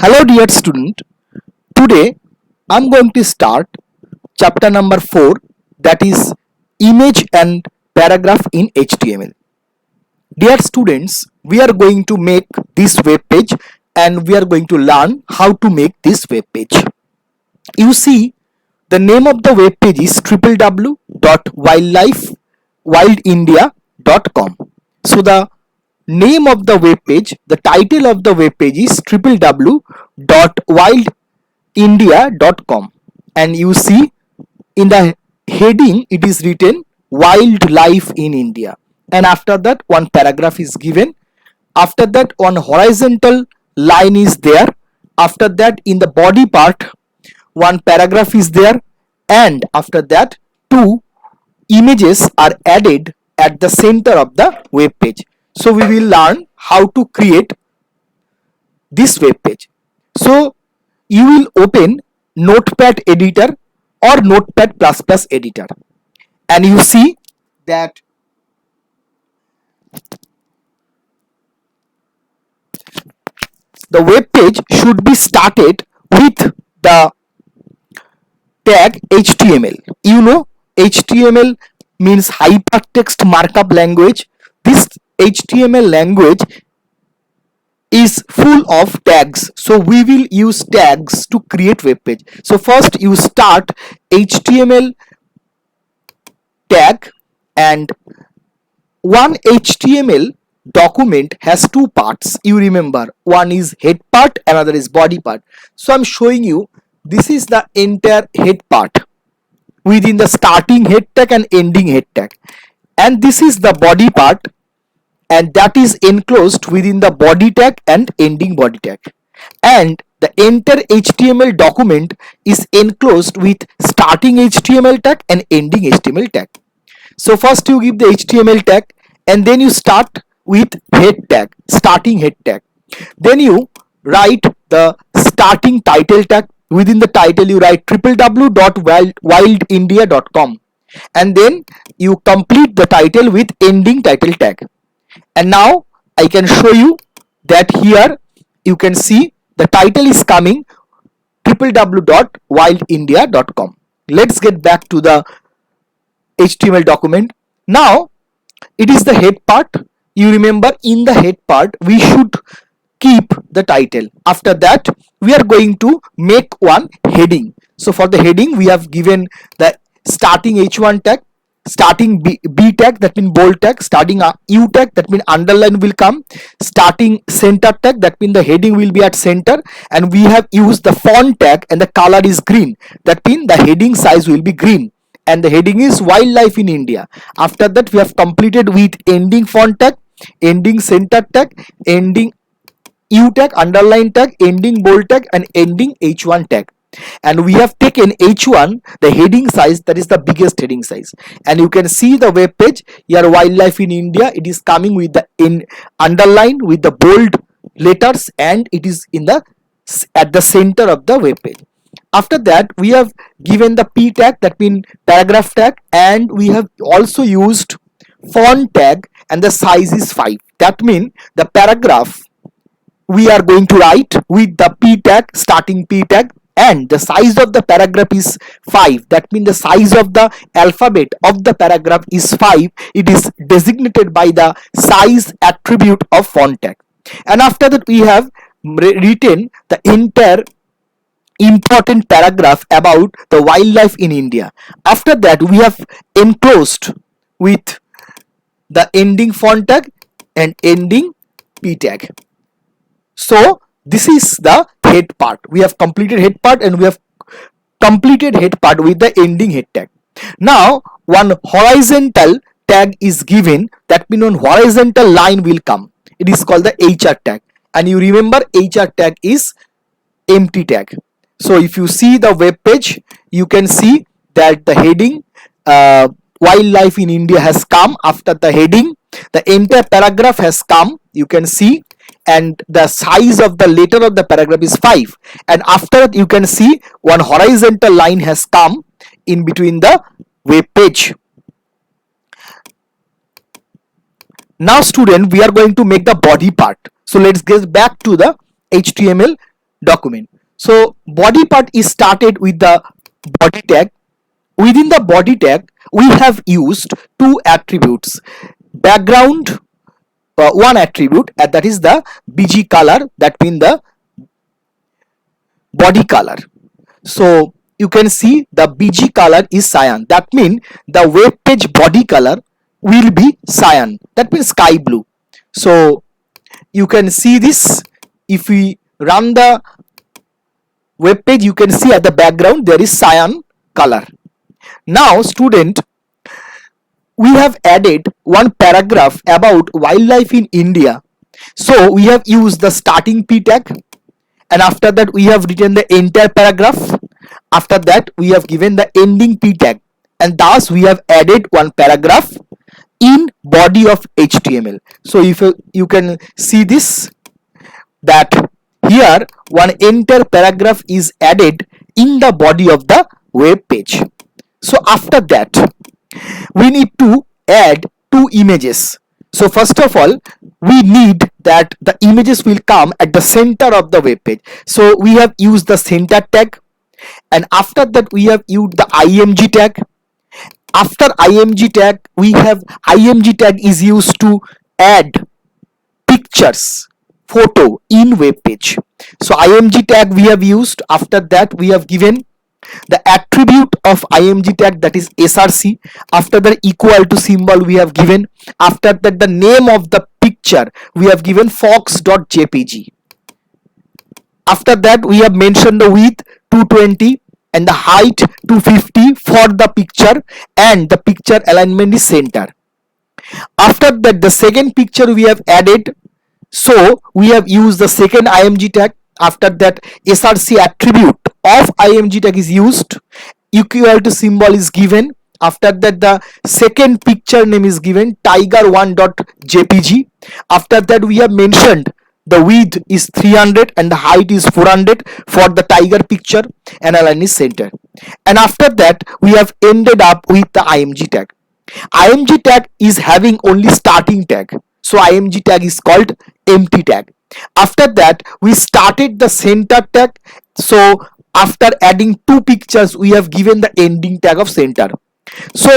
Hello dear student, today I'm going to start chapter number 4, that is image and paragraph in HTML. Dear students, we are going to make this web page and we are going to learn how to make this web page. You see, the name of the web page is www.wildindia.com. So the name of the web page, the title of the web page is www.wildindia.com, and you see in the heading it is written wildlife in India, and after that one paragraph is given. After that one horizontal line is there. After that in the body part one paragraph is there, and after that two images are added at the center of the web page. So we will learn how to create this web page. So you will open Notepad editor or Notepad++ editor, and you see that the web page should be started with the tag HTML. You know, HTML means hypertext markup language. This HTML language is full of tags, so we will use tags to create web page. So first you start HTML tag, and one HTML document has two parts. You remember, one is head part, another is body part. So I'm showing you, this is the entire head part within the starting head tag and ending head tag, and this is the body part, and that is enclosed within the body tag and ending body tag, and the entire HTML document is enclosed with starting HTML tag and ending HTML tag. So first you give the HTML tag, and then you start with head tag, starting head tag. Then you write the starting title tag. Within the title you write www.wildindia.com, and then you complete the title with ending title tag. And now I can show you that here you can see the title is coming www.wildindia.com. Let's get back to the HTML document. Now it is the head part. You remember, in the head part we should keep the title. After that we are going to make one heading. So for the heading we have given the starting H1 tag, starting B tag, that means bold tag, starting U tag, that means underline will come, starting center tag, that means the heading will be at center, and we have used the font tag and the color is green, that means the heading size will be green, and the heading is wildlife in India. After that we have completed with ending font tag, ending center tag, ending U tag, underline tag, ending bold tag, and ending H1 tag. And we have taken H1, the heading size, that is the biggest heading size. And you can see the web page here, wildlife in India. It is coming with the underline with the bold letters, and it is in the at the center of the web page. After that we have given the P tag, that means paragraph tag, and we have also used font tag, and the size is 5. That means the paragraph we are going to write with the P tag, starting P tag, and the size of the paragraph is 5. That means the size of the alphabet of the paragraph is 5. It is designated by the size attribute of font tag. And after that we have written the entire important paragraph about the wildlife in India. After that we have enclosed with the ending font tag and ending P tag. So this is the head part. We have completed head part, and we have completed head part with the ending head tag. Now one horizontal tag is given, that means one horizontal line will come. It is called the HR tag, and you remember HR tag is empty tag. So if you see the web page, you can see that the heading wildlife in India has come. After the heading the entire paragraph has come, you can see, and the size of the letter of the paragraph is 5, and after that you can see one horizontal line has come in between the web page. Now student, we are going to make the body part. So let's get back to the HTML document. So body part is started with the body tag. Within the body tag we have used two attributes: background, one attribute, and that is the bg color, that means the body color. So you can see the bg color is cyan, that means the web page body color will be cyan, that means sky blue. So you can see this. If we run the web page, you can see at the background there is cyan color. Now student, we have added one paragraph about wildlife in India. So we have used the starting p tag, and after that we have written the entire paragraph. After that we have given the ending p tag, and thus we have added one paragraph in body of HTML. So if you can see this, that here one entire paragraph is added in the body of the web page. So after that we need to add two images. So first of all, we need that the images will come at the center of the web page. So we have used the center tag, and after that we have used the img tag. After img tag, we have img tag is used to add pictures, photo in web page. So img tag we have used. After that we have given the attribute of img tag, that is src. After the equal to symbol we have given. After that the name of the picture we have given fox.jpg. After that we have mentioned the width 220 and the height 250 for the picture, and the picture alignment is center. After that the second picture we have added, so we have used the second img tag. After that src attribute of img tag is used, equal to symbol is given. After that the second picture name is given tiger1.jpg. After that we have mentioned the width is 300 and the height is 400 for the tiger picture, and align is center. And after that we have ended up with the img tag. img tag is having only starting tag, so img tag is called empty tag. After that we started the center tag. So after adding two pictures we have given the ending tag of center. So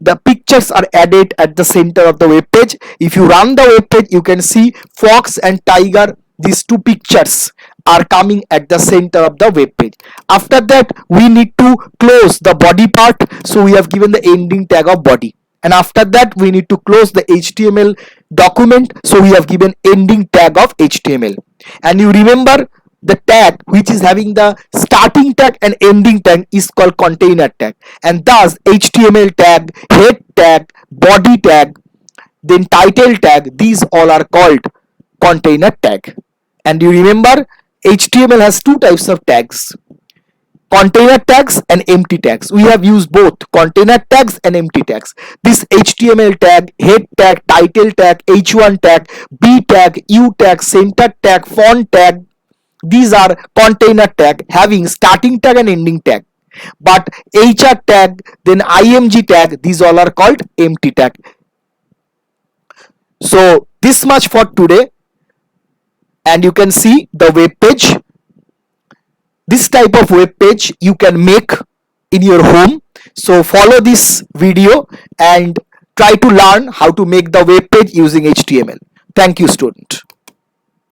the pictures are added at the center of the web page. If you run the web page, you can see fox and tiger, these two pictures are coming at the center of the web page. After that we need to close the body part, so we have given the ending tag of body. And after that we need to close the HTML document, so we have given ending tag of HTML. And you remember the tag which is having the starting tag and ending tag is called container tag, and thus HTML tag, head tag, body tag, then title tag, these all are called container tag. And you remember HTML has two types of tags: container tags and empty tags. We have used both container tags and empty tags. This HTML tag, head tag, title tag, h1 tag, b tag, u tag, center tag, font tag, these are container tag having starting tag and ending tag. But hr tag, then img tag, these all are called empty tag. So this much for today, and you can see the web page. This type of web page you can make in your home. So follow this video and try to learn how to make the web page using HTML. Thank you, student.